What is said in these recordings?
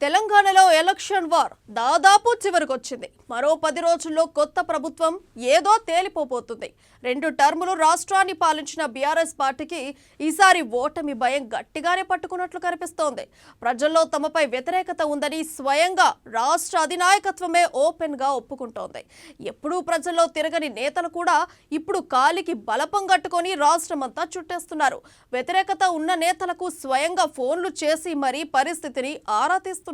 తెలంగాణలో election war దాదాపు చివరికొచ్చింది. మరో 10 రోజుల్లో కొత్త ప్రభుత్వం ఏదో తేలిపోబోతుంది. 2 టర్ములు రాష్ట్రాన్ని పాలించిన బీఆర్ఎస్ పార్టీకి ఈసారి ఓటమి భయం గట్టిగానే పట్టుకున్నట్లు కనిపిస్తోంది. ప్రజల్లో తమపై వ్యతిరేకత ఉందని స్వయంగా రాష్ట్ర అధినాయకత్వమే ఓపెన్ గా ఒప్పుకుంటోంది. ఎప్పుడూ ప్రజల్లో తిరగని నేతలు కూడా ఇప్పుడు కాలికి బలపం కట్టుకొని రాష్ట్రమంతా చుట్టేస్తున్నారు. వ్యతిరేకత ఉన్న నేతలకు స్వయంగా ఫోన్లు చేసి మరీ పరిస్థితిని ఆరా తీస్తున్నారు.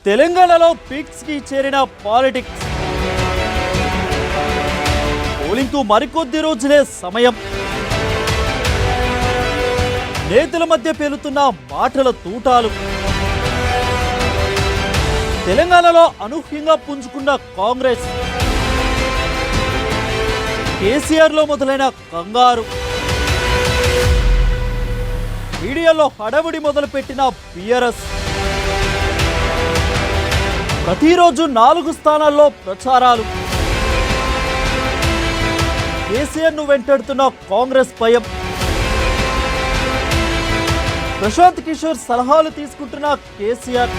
తెలంగాణలో పీక్స్ కి చేరిన పాలిటిక్స్. పోలింగ్ కు మరికొద్ది రోజులే సమయం. నేతల మధ్య పేలుతున్న మాటల తూటాలు. తెలంగాణలో అనూహ్యంగా పుంజుకున్న కాంగ్రెస్. కేసీఆర్ లో మొదలైన కంగారు. మీడియాలో హడావుడి మొదలుపెట్టిన బీఆర్ఎస్. ప్రతిరోజు 4 స్థానాల్లో ప్రచారాలు. కేసీఆర్ ను వెంటాడుతున్న కాంగ్రెస్ భయం. ప్రశాంత్ కిషోర్ సలహాలు తీసుకుంటున్న కేసీఆర్.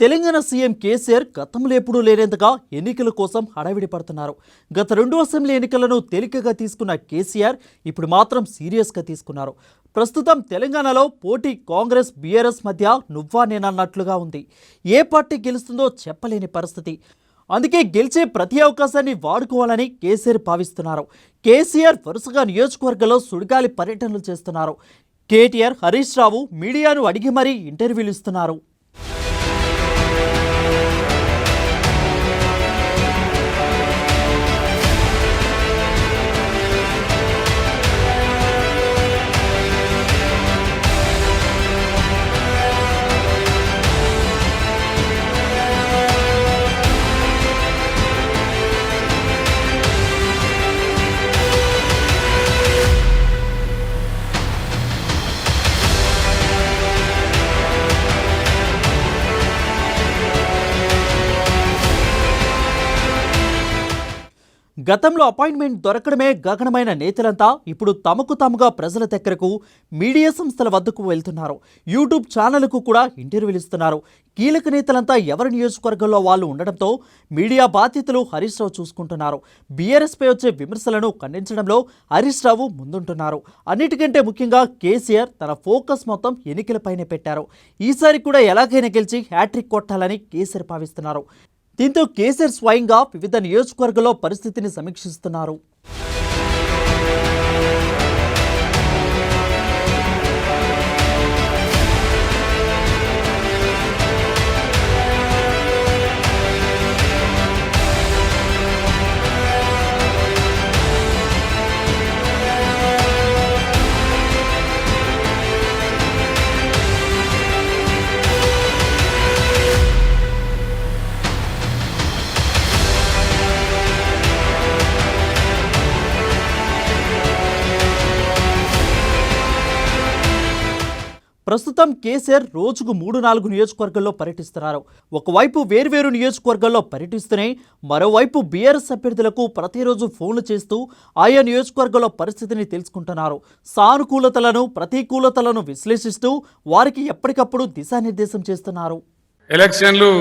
తెలంగాణ సీఎం కేసీఆర్ గతంలో ఎప్పుడూ లేనంతగా ఎన్నికల కోసం హడావిడి పడుతున్నారు. గత 2 అసెంబ్లీ ఎన్నికలను తేలికగా తీసుకున్న కేసీఆర్ ఇప్పుడు మాత్రం సీరియస్గా తీసుకున్నారు. ప్రస్తుతం తెలంగాణలో పోటీ కాంగ్రెస్ బీఆర్ఎస్ మధ్య నువ్వా నేనన్నట్లుగా ఉంది. ఏ పార్టీ గెలుస్తుందో చెప్పలేని పరిస్థితి. అందుకే గెలిచే ప్రతి అవకాశాన్ని వాడుకోవాలని కేసీఆర్ భావిస్తున్నారు. కేసీఆర్ వరుసగా నియోజకవర్గంలో సుడిగాలి పర్యటనలు చేస్తున్నారు. కేటీఆర్, హరీష్ రావు మీడియాను అడిగి మరీ ఇంటర్వ్యూలు ఇస్తున్నారు. గతంలో అపాయింట్మెంట్ దొరకడమే గగనమైన నేతలంతా ఇప్పుడు తమకు తాముగా ప్రజల దగ్గరకు, మీడియా సంస్థల వద్దకు వెళ్తున్నారు. యూట్యూబ్ ఛానళ్లకు కూడా ఇంటర్వ్యూలు ఇస్తున్నారు. కీలక నేతలంతా ఎవరి నియోజకవర్గంలో వాళ్ళు ఉండడంతో మీడియా బాధ్యతలు హరీష్ రావు చూసుకుంటున్నారు. బీఆర్ఎస్పై వచ్చే విమర్శలను ఖండించడంలో హరీష్ రావు ముందుంటున్నారు. అన్నిటికంటే ముఖ్యంగా కేసీఆర్ తన ఫోకస్ మొత్తం ఎన్నికలపైనే పెట్టారు. ఈసారి కూడా ఎలాగైనా గెలిచి హ్యాట్రిక్ కొట్టాలని కేసీఆర్ భావిస్తున్నారు. దీంతో కేసీఆర్ స్వయంగా వివిధ నియోజకవర్గాల్లో పరిస్థితిని సమీక్షిస్తున్నారు. ప్రస్తుతం కేసీఆర్ రోజుకు 3-4 నియోజకవర్గాల్లో పర్యటిస్తున్నారు. ఒకవైపు వేర్వేరు నియోజకవర్గాల్లో పర్యటిస్తూనే మరోవైపు బీఆర్ఎస్ అభ్యర్థులకు ప్రతిరోజు ఫోన్లు చేస్తూ ఆయా నియోజకవర్గాల్లో పరిస్థితిని తెలుసుకుంటున్నారు. సానుకూలతలను ప్రతికూలతలను విశ్లేషిస్తూ వారికి ఎప్పటికప్పుడు దిశానిర్దేశం చేస్తున్నారు. ఎలక్షన్లు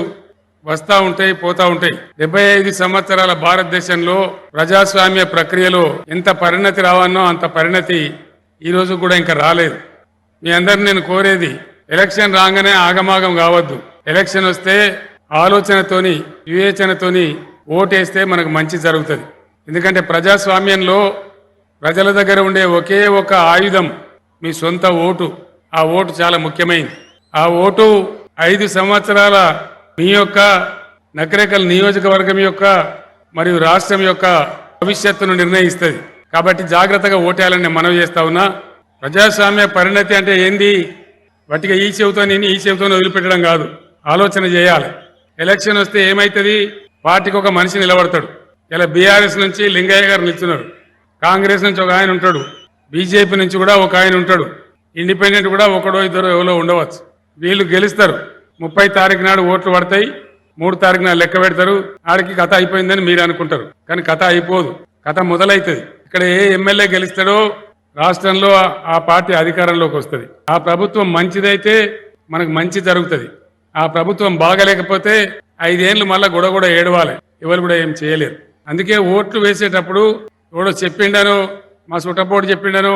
వస్తూ ఉంటాయి, పోతా ఉంటాయి. 75 సంవత్సరాల భారతదేశంలో ప్రజాస్వామ్య ప్రక్రియలో ఎంత పరిణతి రావాలనో అంత పరిణతి ఈ రోజు కూడా ఇంకా రాలేదు. మీ అందరిని నేను కోరేది, ఎలక్షన్ రాగానే ఆగమాగం కావద్దు. ఎలక్షన్ వస్తే ఆలోచనతోని, వివేచనతోని ఓటేస్తే మనకు మంచి జరుగుతుంది. ఎందుకంటే ప్రజాస్వామ్యంలో ప్రజల దగ్గర ఉండే ఒకే ఒక ఆయుధం మీ సొంత ఓటు. ఆ ఓటు చాలా ముఖ్యమైనది. ఆ ఓటు 5 సంవత్సరాల మీ యొక్క నకరేకల్ నియోజకవర్గం యొక్క మరియు రాష్ట్రం యొక్క భవిష్యత్తును నిర్ణయిస్తుంది. కాబట్టి జాగ్రత్తగా ఓటేయాలని నేను మనవి చేస్తా ఉన్నా. ప్రజాస్వామ్య పరిణతి అంటే ఏంది? వాటికి ఈ చెవితో నేను ఈ చెవితో వదిలిపెట్టడం కాదు, ఆలోచన చేయాలి. ఎలక్షన్ వస్తే ఏమవుతుంది? పార్టీకి ఒక మనిషి నిలబడతాడు. ఇలా బీఆర్ఎస్ నుంచి లింగయ్య గారు నిల్చున్నారు, కాంగ్రెస్ నుంచి ఒక ఆయన ఉంటాడు, బీజేపీ నుంచి కూడా ఒక ఆయన ఉంటాడు, ఇండిపెండెంట్ కూడా ఒకడో ఇద్దరు ఎవరో ఉండవచ్చు. వీళ్ళు గెలుస్తారు. 30 తారీఖు నాడు ఓట్లు పడతాయి, 3 తారీఖు నాడు లెక్క పెడతారు. ఆడికి కథ అయిపోయిందని మీరు అనుకుంటారు, కానీ కథ అయిపోదు, కథ మొదలవుతుంది. ఇక్కడ ఏ ఎమ్మెల్యే గెలుస్తాడో రాష్ట్రంలో ఆ పార్టీ అధికారంలోకి వస్తుంది. ఆ ప్రభుత్వం మంచిదైతే మనకు మంచి జరుగుతుంది. ఆ ప్రభుత్వం బాగలేకపోతే 5 ఏళ్ళు మళ్ళా గొడగొడ ఏడవాలి, ఎవరు కూడా ఏం చేయలేరు. అందుకే ఓట్లు వేసేటప్పుడు ఎవడో చెప్పిండనో, మా సుట్టపోటు చెప్పిండనో,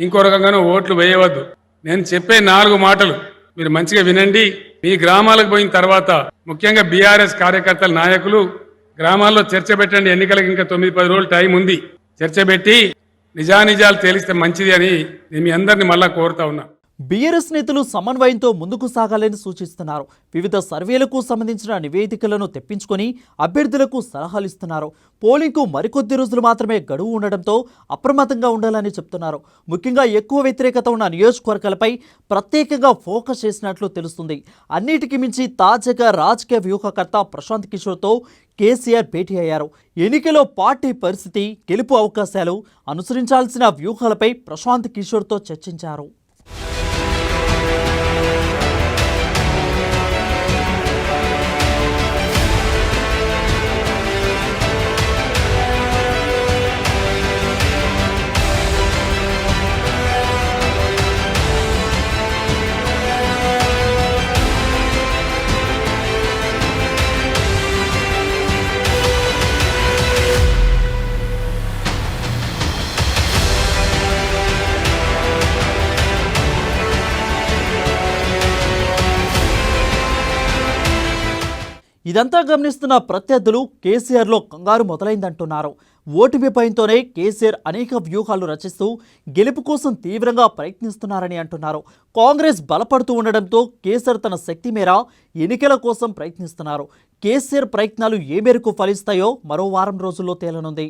ఇంకో రకంగానో ఓట్లు వేయవద్దు. నేను చెప్పే 4 మాటలు మీరు మంచిగా వినండి. మీ గ్రామాలకు పోయిన తర్వాత ముఖ్యంగా బీఆర్ఎస్ కార్యకర్తల నాయకులు గ్రామాల్లో చర్చ పెట్టండి. ఎన్నికలకు ఇంకా 9-10 రోజులు టైం ఉంది. చర్చ పెట్టి నిజానిజాలు తేలిస్తే మంచిది అని నేను మీ అందరినీ మళ్ళా కోరుతా ఉన్నా. బీఆర్ఎస్ నేతలు సమన్వయంతో ముందుకు సాగాలని సూచిస్తున్నారు. వివిధ సర్వేలకు సంబంధించిన నివేదికలను తెప్పించుకొని అభ్యర్థులకు సలహాలు ఇస్తున్నారు. పోలింగ్కు మరికొద్ది రోజులు మాత్రమే గడువు ఉండడంతో అప్రమత్తంగా ఉండాలని చెప్తున్నారు. ముఖ్యంగా ఎక్కువ వ్యతిరేకత ఉన్న నియోజకవర్గాలపై ప్రత్యేకంగా ఫోకస్ చేసినట్లు తెలుస్తుంది. అన్నిటికీ మించి తాజాగా రాజకీయ వ్యూహకర్త ప్రశాంత్ కిషోర్తో కేసీఆర్ భేటీ అయ్యారు. ఎన్నికలో పార్టీ పరిస్థితి, గెలుపు అవకాశాలు, అనుసరించాల్సిన వ్యూహాలపై ప్రశాంత్ కిషోర్తో చర్చించారు. ఇదంతా గమనిస్తున్న ప్రత్యర్థులు కేసీఆర్లో కంగారు మొదలైందంటున్నారు. ఓటమి భయంతోనే కేసీఆర్ అనేక వ్యూహాలు రచిస్తూ గెలుపు కోసం తీవ్రంగా ప్రయత్నిస్తున్నారని అంటున్నారు. కాంగ్రెస్ బలపడుతూ ఉండడంతో కేసీఆర్ తన శక్తి మేర ఎన్నికల కోసం ప్రయత్నిస్తున్నారు. కేసీఆర్ ప్రయత్నాలు ఏ మేరకు ఫలిస్తాయో మరో వారం రోజుల్లో తేలనుంది.